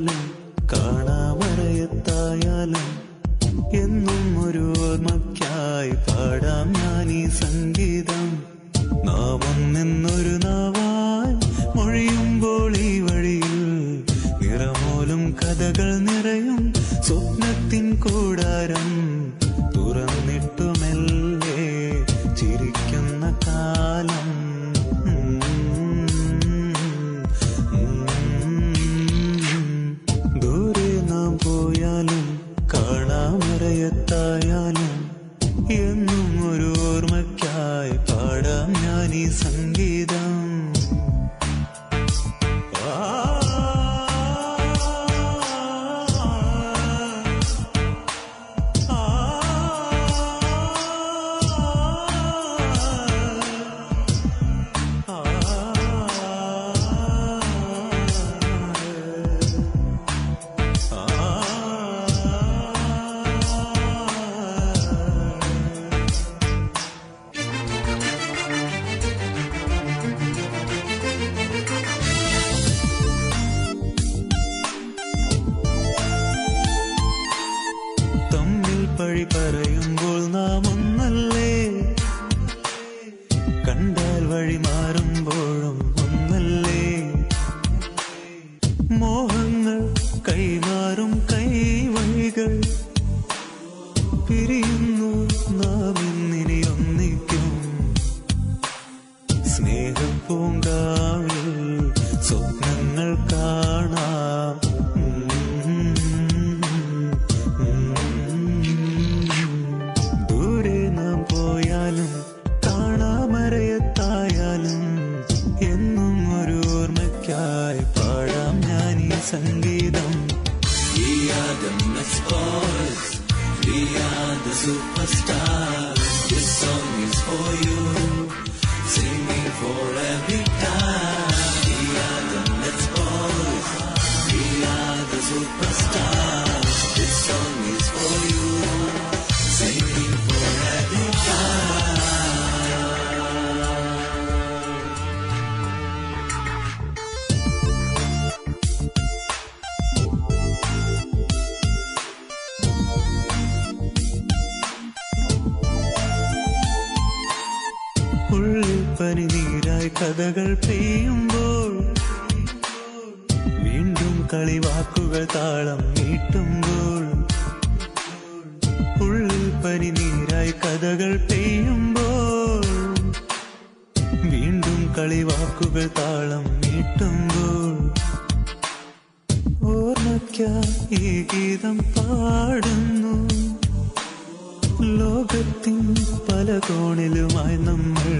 പോയാലും കാണാമറയത്തായാലും എന്നും ഒരു ഓർമ്മയ്ക്കായി പാടാം ഞാനീ സംഗീതം. നാം ഒന്നെന്നൊരു നാവായി മൊഴിയുമ്പോൾ ഈ വഴിയിൽ നിറമോലും കഥകൾ നിറയും സ്വപ്നത്തിൻ കൂടാരം തുറന്നിട്ടുമെല്ലേ ചിരിക്കുന്ന കാലം. ദൂരെ നാം പോയാലും കാണാമറയത്തായാലും എന്നും ഒരു ഓർമ്മയ്ക്കായി പാടാം ഞാനീ സംഗീതം. വഴി പറയുമ്പോൾ നാം ഒന്നല്ലേ, കണ്ടാൽ വഴി മാറുമ്പോഴും ഒന്നല്ലേ. മോഹങ്ങൾ കൈമാറും കൈവഴികൾ പിരിയുന്നു നാം ഇന്നിനി ഒന്നിക്കും. സ്നേഹപ്പൂങ്കാവിൽ സ്വപ്നങ്ങൾ കാണാം. കാണാമറയത്തായാലും എന്നും ഒരു ഓർമ്മയ്ക്കായി പാടാം ഞാനീ സംഗീതം. We are the next boys, we are the superstars. This song is for you, singing for every time. We are the next boys, we are the superstars. This song is for you, singing for every time. ഉള്ളിൽ പനിനീരായി കഥകൾ പെയ്യുമ്പോൾ വീണ്ടും കളിവാക്കുകൾ താളം നീട്ടുമ്പോൾ. ഉള്ളിൽ പനിനീരായി കഥകൾ പെയ്യുമ്പോൾ വീണ്ടും കളിവാക്കുകൾ താളം നീട്ടുമ്പോൾ. ഓർമ്മയ്ക്കായി ഈ ഗീതം പാടുന്നു. ലോകത്തിൻ പല കോണിലുമായി നമ്മൾ